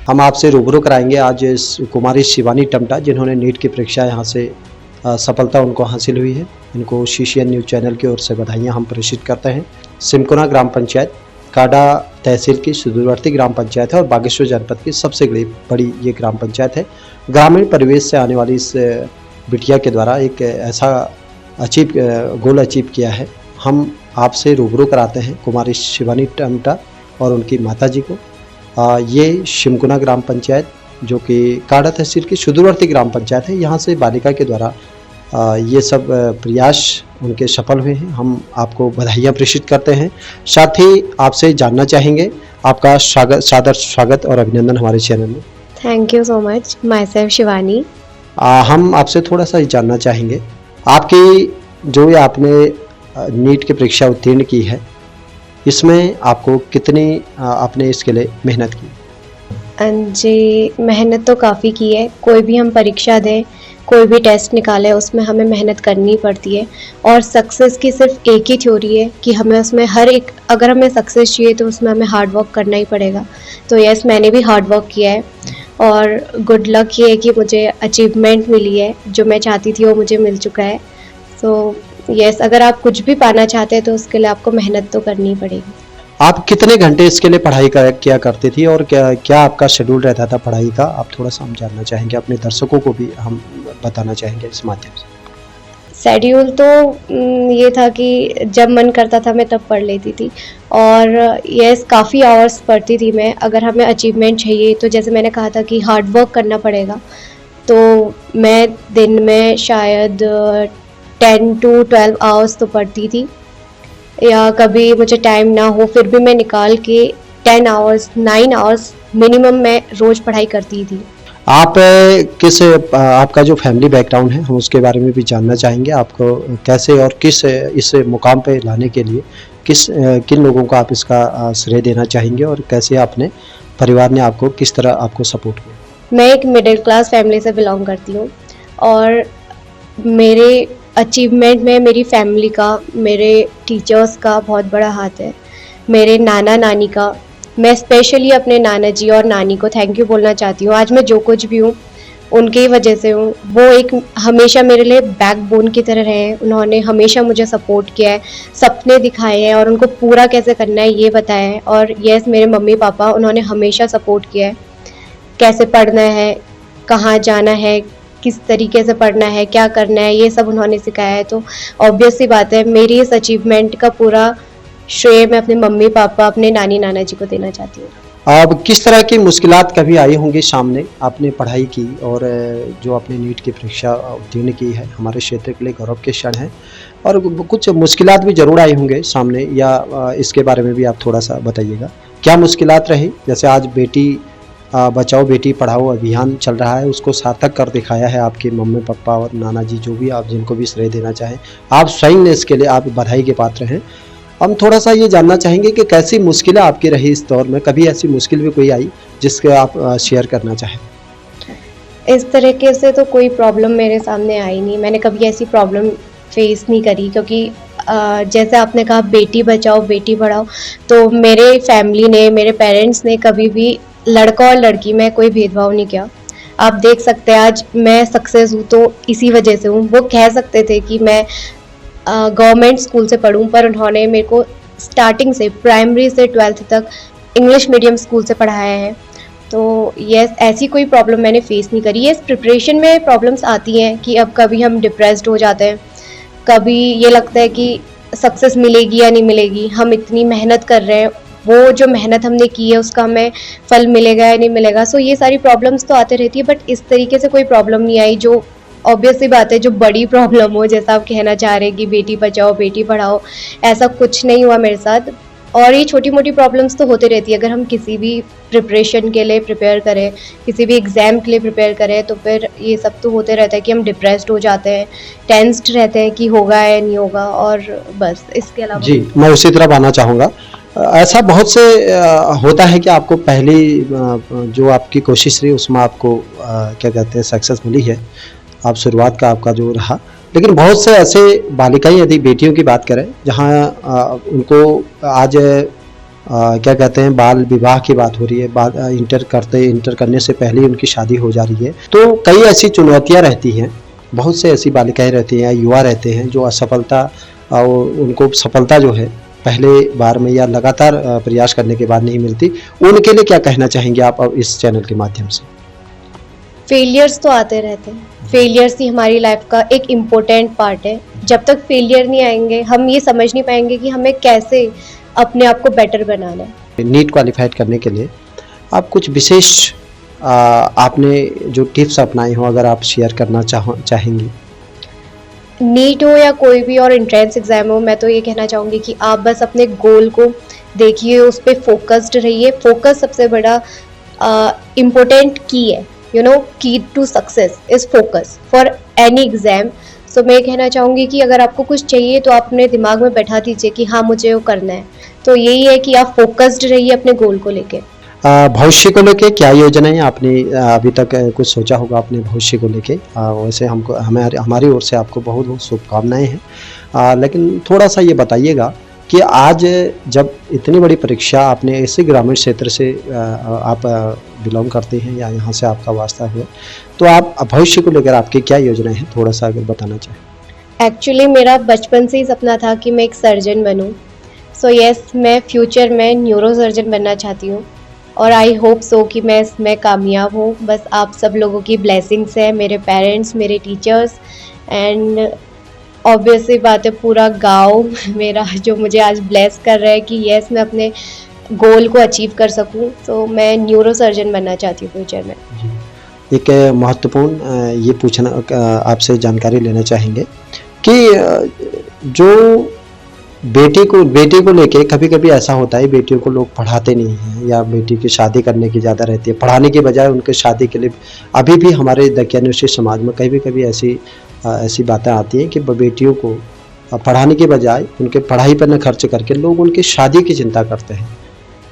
हम आपसे रूबरू कराएंगे आज कुमारी शिवानी टमटा, जिन्होंने नीट की परीक्षा यहाँ से सफलता उनको हासिल हुई है। इनको शीशियन न्यूज़ चैनल की ओर से बधाइयाँ हम प्रेषित करते हैं। सिमकोना ग्राम पंचायत काडा तहसील की सुदूरवर्ती ग्राम पंचायत है और बागेश्वर जनपद की सबसे बड़ी ये ग्राम पंचायत है। ग्रामीण परिवेश से आने वाली इस बिटिया के द्वारा एक ऐसा गोल अचीव किया है। हम आपसे रूबरू कराते हैं कुमारी शिवानी टमटा और उनकी माता जी को। ये सिमकोना ग्राम पंचायत जो कि काडा तहसील की सुदूरवर्ती ग्राम पंचायत है, यहाँ से बालिका के द्वारा ये सब प्रयास उनके सफल हुए हैं। हम आपको बधाइयाँ प्रेषित करते हैं। साथ ही आपसे जानना चाहेंगे, आपका सादर स्वागत और अभिनंदन हमारे चैनल में। Thank you so much. My self Shivani. हम आपसे थोड़ा सा जानना चाहेंगे, आपकी जो ये आपने नीट की परीक्षा उत्तीर्ण की है, इसमें आपको कितनी आपने इसके लिए मेहनत की? जी, मेहनत तो काफ़ी की है। कोई भी हम परीक्षा दें, कोई भी टेस्ट निकालें, उसमें हमें मेहनत करनी पड़ती है। और सक्सेस की सिर्फ एक ही थ्योरी है कि हमें उसमें अगर हमें सक्सेस चाहिए तो उसमें हमें हार्ड वर्क करना ही पड़ेगा। तो यस, मैंने भी हार्ड वर्क किया है और गुड लक ये है कि मुझे अचीवमेंट मिली है। जो मैं चाहती थी वो मुझे मिल चुका है। सो यस, अगर आप कुछ भी पाना चाहते हैं तो उसके लिए आपको मेहनत तो करनी पड़ेगी। आप कितने घंटे इसके लिए पढ़ाई किया करती थी और क्या आपका शेड्यूल रहता था पढ़ाई का? आप थोड़ा सा हम जानना चाहेंगे, अपने दर्शकों को भी हम बताना चाहेंगे इस माध्यम से। शेड्यूल तो ये था कि जब मन करता था मैं तब पढ़ लेती थी और यस, काफ़ी आवर्स पढ़ती थी मैं। अगर हमें अचीवमेंट चाहिए तो जैसे मैंने कहा था कि हार्ड वर्क करना पड़ेगा, तो मैं दिन में शायद 10 to 12 आवर्स तो पढ़ती थी, या कभी मुझे टाइम ना हो फिर भी मैं निकाल के 10 आवर्स 9 आवर्स मिनिमम मैं रोज़ पढ़ाई करती थी। आप आपका जो फैमिली बैकग्राउंड है हम उसके बारे में भी जानना चाहेंगे। आपको कैसे और किस इस मुकाम पे लाने के लिए किन लोगों को आप इसका श्रेय देना चाहेंगे और कैसे अपने परिवार ने आपको किस तरह आपको सपोर्ट किया? मैं एक मिडिल क्लास फैमिली से बिलोंग करती हूँ और मेरे अचीवमेंट में मेरी फैमिली का, मेरे टीचर्स का बहुत बड़ा हाथ है, मेरे नाना नानी का। मैं स्पेशली अपने नाना जी और नानी को थैंक यू बोलना चाहती हूँ। आज मैं जो कुछ भी हूँ उनकी ही वजह से हूँ। वो एक हमेशा मेरे लिए बैकबोन की तरह रहे हैं। उन्होंने हमेशा मुझे सपोर्ट किया है, सपने दिखाए हैं और उनको पूरा कैसे करना है ये बताया है। और यस, मेरे मम्मी पापा, उन्होंने हमेशा सपोर्ट किया है, कैसे पढ़ना है, कहाँ जाना है, किस तरीके से पढ़ना है, क्या करना है, ये सब उन्होंने सिखाया है। तो ऑब्वियस सी बात है, मेरी इस अचीवमेंट का पूरा श्रेय मैं अपने मम्मी पापा, अपने नानी नाना जी को देना चाहती हूँ। अब किस तरह की मुश्किलात कभी आई होंगी सामने आपने पढ़ाई की और जो आपने नीट की परीक्षा उत्तीर्ण की है, हमारे क्षेत्र के लिए गौरव के क्षण है और कुछ मुश्किलात भी जरूर आई होंगे सामने, या इसके बारे में भी आप थोड़ा सा बताइएगा, क्या मुश्किलात रही? जैसे आज बेटी बचाओ बेटी पढ़ाओ अभियान चल रहा है, उसको सार्थक कर दिखाया है आपके मम्मी पापा और नाना जी, जो भी आप जिनको भी श्रेय देना चाहें, आप स्वयं ने इसके लिए आप बधाई के पात्र हैं। हम थोड़ा सा ये जानना चाहेंगे कि कैसी मुश्किलें आपकी रही इस दौर में, कभी ऐसी मुश्किल भी कोई आई जिसके आप शेयर करना चाहें? इस तरीके से तो कोई प्रॉब्लम मेरे सामने आई नहीं, मैंने कभी ऐसी प्रॉब्लम फेस नहीं करी। क्योंकि जैसे आपने कहा बेटी बचाओ बेटी पढ़ाओ, तो मेरे फैमिली ने, मेरे पेरेंट्स ने कभी भी लड़का और लड़की में कोई भेदभाव नहीं किया। आप देख सकते हैं आज मैं सक्सेस हूँ तो इसी वजह से हूँ। वो कह सकते थे कि मैं गवर्नमेंट स्कूल से पढ़ूँ, पर उन्होंने मेरे को स्टार्टिंग से, प्राइमरी से 12th तक इंग्लिश मीडियम स्कूल से पढ़ाया है। तो यस, ऐसी कोई प्रॉब्लम मैंने फेस नहीं करी। यस, प्रिपरेशन में प्रॉब्लम्स आती हैं कि अब कभी हम डिप्रेस्ड हो जाते हैं, कभी ये लगता है कि सक्सेस मिलेगी या नहीं मिलेगी, हम इतनी मेहनत कर रहे हैं, वो जो मेहनत हमने की है उसका हमें फल मिलेगा या नहीं मिलेगा। सो ये सारी प्रॉब्लम्स तो आते रहती है, बट इस तरीके से कोई प्रॉब्लम नहीं आई जो ऑब्वियस सी बात है, जो बड़ी प्रॉब्लम हो, जैसा आप कहना चाह रहे हैं कि बेटी बचाओ बेटी पढ़ाओ, ऐसा कुछ नहीं हुआ मेरे साथ। और ये छोटी मोटी प्रॉब्लम्स तो होती रहती है। अगर हम किसी भी प्रिपरेशन के लिए प्रिपेयर करें, किसी भी एग्ज़ाम के लिए प्रिपेयर करें, तो फिर ये सब तो होते रहता है कि हम डिप्रेस्ड हो जाते हैं, टेंस्ड रहते हैं कि होगा या नहीं होगा, और बस इसके अलावा। जी, मैं उसी तरफ आना चाहूँगा। ऐसा बहुत से होता है कि आपको पहली जो आपकी कोशिश रही उसमें आपको क्या कहते हैं सक्सेस मिली है, आप शुरुआत का आपका जो रहा, लेकिन बहुत से ऐसे बालिकाएं, यदि बेटियों की बात करें, जहां उनको आज क्या कहते हैं, बाल विवाह की बात हो रही है, इंटर करने से पहले ही उनकी शादी हो जा रही है। तो कई ऐसी चुनौतियां रहती हैं, बहुत से ऐसी बालिकाएं रहती हैं, युवा रहते हैं जो असफलता और उनको सफलता जो है पहले बार में या लगातार प्रयास करने के बाद नहीं मिलती। उनके लिए क्या कहना चाहेंगे आप अब इस चैनल के माध्यम से? फेलियर्स तो आते रहते हैं, फेलियर्स ही हमारी लाइफ का एक इम्पोर्टेंट पार्ट है। जब तक फेलियर नहीं आएंगे हम ये समझ नहीं पाएंगे कि हमें कैसे अपने आप को बेटर बनाना है। नीट क्वालिफाइड करने के लिए आप कुछ विशेष आपने जो टिप्स अपनाए हो, अगर आप शेयर करना चाहेंगी? नीट हो या कोई भी और एंट्रेंस एग्जाम हो, मैं तो ये कहना चाहूँगी कि आप बस अपने गोल को देखिए, उस पर फोकस्ड रहिए। फोकस सबसे बड़ा इम्पोर्टेंट की है, key to success is focus for any exam. So मैं कहना चाहूँगी कि अगर आपको कुछ चाहिए तो आप अपने दिमाग में बैठा दीजिए कि हाँ मुझे वो करना है। तो यही है कि आप फोकस्ड रहिए अपने गोल को लेके। भविष्य को लेके क्या योजनाएं आपने अभी तक कुछ सोचा होगा अपने भविष्य को लेके? वैसे हमारी ओर से आपको बहुत बहुत शुभकामनाएं हैं, लेकिन थोड़ा सा ये बताइएगा कि आज जब इतनी बड़ी परीक्षा, आपने ऐसे ग्रामीण क्षेत्र से आप बिलोंग करते हैं या यहाँ से आपका वास्ता है, तो आप भविष्य को लेकर आपकी क्या योजनाएं हैं, थोड़ा सा अगर बताना चाहें? एक्चुअली मेरा बचपन से ही सपना था कि मैं एक सर्जन बनूं। सो यस, मैं फ्यूचर में न्यूरो सर्जन बनना चाहती हूँ और आई होप सो कि मैं इसमें कामयाब हूँ। बस आप सब लोगों की ब्लेसिंग्स है, मेरे पेरेंट्स, मेरे टीचर्स एंड ऑब्वियसली बात है पूरा गांव मेरा जो मुझे आज ब्लेस कर रहा है कि यस मैं अपने गोल को अचीव कर सकूं। तो मैं न्यूरो सर्जन बनना चाहती हूँ फ्यूचर में। एक महत्वपूर्ण ये पूछना आपसे जानकारी लेना चाहेंगे कि जो बेटी को लेके कभी कभी ऐसा होता है, बेटियों को लोग पढ़ाते नहीं हैं या बेटी की शादी करने की ज़्यादा रहती है, पढ़ाने के बजाय उनके शादी के लिए अभी भी हमारे दकियानुशी समाज में कभी कभी ऐसी बातें आती हैं कि बेटियों को पढ़ाने के बजाय उनके पढ़ाई पर न खर्च करके लोग उनकी शादी की चिंता करते हैं।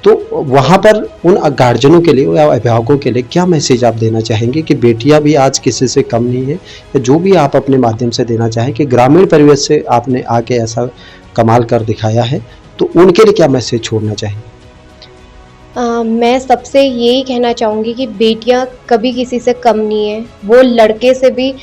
तो वहाँ पर उन गार्जियनों के लिए या अभिभावकों के लिए क्या मैसेज आप देना चाहेंगे कि बेटियां भी आज किसी से कम नहीं है, या जो भी आप अपने माध्यम से देना चाहें कि ग्रामीण परिवेश से आपने आके ऐसा कमाल कर दिखाया है, तो उनके लिए क्या मैसेज छोड़ना चाहेंगे? मैं सबसे यही कहना चाहूँगी कि बेटियां कभी किसी से कम नहीं है। वो लड़के से भी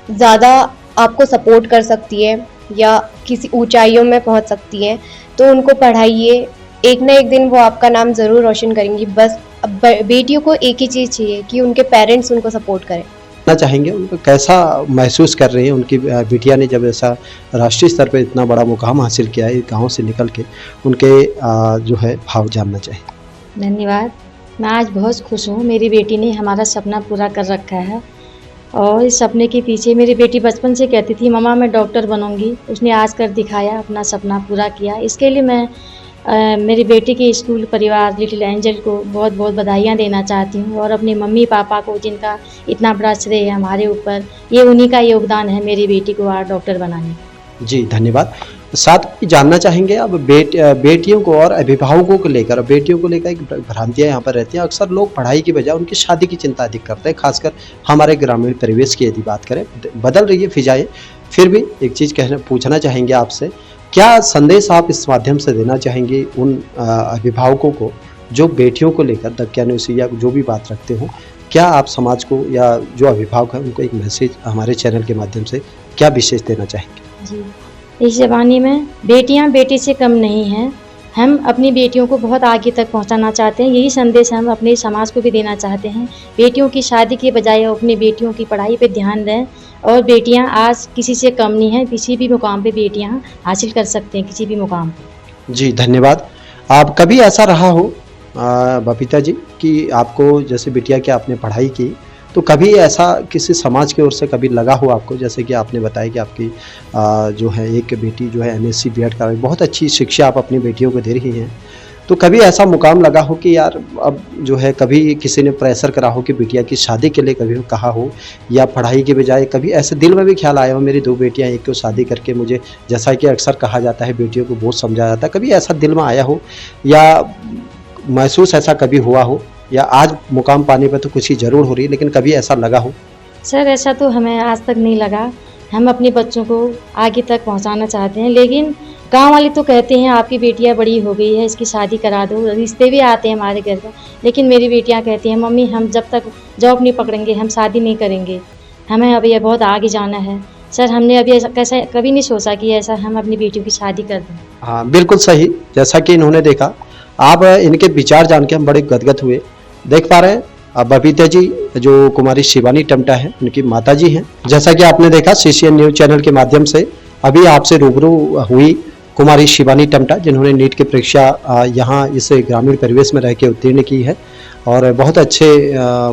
ज़्यादा आपको सपोर्ट कर सकती है या किसी ऊंचाइयों में पहुंच सकती है। तो उनको पढ़ाइए, एक ना एक दिन वो आपका नाम ज़रूर रोशन करेंगी। बस बेटियों को एक ही चीज़ चाहिए कि उनके पेरेंट्स उनको सपोर्ट करें। चाहेंगे उनको कैसा महसूस कर रही हैं उनकी बिटिया ने जब ऐसा राष्ट्रीय स्तर पर इतना बड़ा मुकाम हासिल किया है गांव से निकल के, उनके जो है भाव जानना चाहिए। धन्यवाद। मैं आज बहुत खुश हूँ, मेरी बेटी ने हमारा सपना पूरा कर रखा है और इस सपने के पीछे मेरी बेटी बचपन से कहती थी मम्मा मैं डॉक्टर बनूंगी, उसने आज कर दिखाया, अपना सपना पूरा किया। इसके लिए मैं मेरी बेटी के स्कूल परिवार लिटिल एंजल को बहुत बहुत बधाइयाँ देना चाहती हूँ और अपने मम्मी पापा को जिनका इतना बड़ा श्रेय है हमारे ऊपर, ये उन्हीं का योगदान है मेरी बेटी को आज डॉक्टर बनाने। जी धन्यवाद। साथ ही जानना चाहेंगे अब बेटियों को और अभिभावकों को लेकर, बेटियों को लेकर एक भ्रांतियाँ यहाँ पर रहती हैं। अक्सर लोग पढ़ाई की बजाय उनकी शादी की चिंता अधिक करते हैं, खासकर हमारे ग्रामीण परिवेश की यदि बात करें। बदल रही है फिजाएं, फिर भी एक चीज़ पूछना चाहेंगे आपसे, क्या संदेश आप इस माध्यम से देना चाहेंगे उन अभिभावकों को जो बेटियों को लेकर दकियानुसी या जो भी बात रखते हो? क्या आप समाज को या जो अभिभावक है उनको एक मैसेज हमारे चैनल के माध्यम से क्या विशेष देना चाहेंगे? जी, इस ज़माने में बेटियां बेटी से कम नहीं हैं। हम अपनी बेटियों को बहुत आगे तक पहुंचाना चाहते हैं, यही संदेश हम अपने समाज को भी देना चाहते हैं। बेटियों की शादी के बजाय अपनी बेटियों की पढ़ाई पे ध्यान दें और बेटियां आज किसी से कम नहीं हैं, किसी भी मुकाम पे बेटियां हासिल कर सकते हैं, किसी भी मुकाम पे। जी धन्यवाद। आप कभी ऐसा रहा हो बबीता जी कि आपको जैसे बिटिया की आपने पढ़ाई की, तो कभी ऐसा किसी समाज की ओर से कभी लगा हो आपको, जैसे कि आपने बताया कि आपकी जो है एक बेटी जो है MSc B.Ed कर रही, बहुत अच्छी शिक्षा आप अपनी बेटियों को दे रही हैं, तो कभी ऐसा मुकाम लगा हो कि यार अब जो है कभी किसी ने प्रेशर करा हो कि बिटिया की शादी के लिए कभी कहा हो, या पढ़ाई के बजाय कभी ऐसे दिल में भी ख्याल आया हो मेरी 2 बेटियां, एक को शादी करके मुझे, जैसा कि अक्सर कहा जाता है बेटियों को बहुत समझाया जाता है, कभी ऐसा दिल में आया हो या महसूस ऐसा कभी हुआ हो, या आज मुकाम पाने पर तो खुशी जरूर हो रही है लेकिन कभी ऐसा लगा हो? सर ऐसा तो हमें आज तक नहीं लगा, हम अपने बच्चों को आगे तक पहुंचाना चाहते हैं। लेकिन गांव वाले तो कहते हैं आपकी बेटियां बड़ी हो गई है, इसकी शादी करा दो। रिश्ते भी आते हैं हमारे घर पर, लेकिन मेरी बेटियां कहती हैं मम्मी हम जब तक जॉब नहीं पकड़ेंगे हम शादी नहीं करेंगे, हमें अभी बहुत आगे जाना है। सर हमने अभी ऐसा कैसा कभी नहीं सोचा कि ऐसा हम अपनी बेटियों की शादी कर दें। हाँ बिल्कुल सही, जैसा कि इन्होंने देखा, आप इनके विचार जान के हम बड़े गदगद हुए। देख पा रहे हैं अब बबीता जी जो कुमारी शिवानी टमटा है उनकी माता जी हैं। जैसा कि आपने देखा CCN न्यूज चैनल के माध्यम से अभी आपसे रूबरू हुई कुमारी शिवानी टमटा, जिन्होंने नीट की परीक्षा यहाँ इस ग्रामीण परिवेश में रह के उत्तीर्ण की है और बहुत अच्छे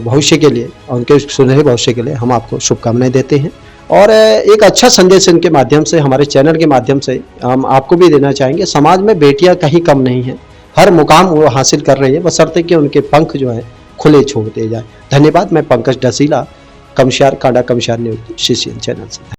भविष्य के लिए, उनके सुनहरे भविष्य के लिए हम आपको शुभकामनाएं देते हैं। और एक अच्छा संदेश इनके माध्यम से, हमारे चैनल के माध्यम से हम आपको भी देना चाहेंगे, समाज में बेटियां कहीं कम नहीं हैं, हर मुकाम वो हासिल कर रही है, बशर्ते कि उनके पंख जो है खुले छोड़ दिए जाए। धन्यवाद। मैं पंकज डसीला, कमशार कांडा कमशार न्यूज CCN चैनल से।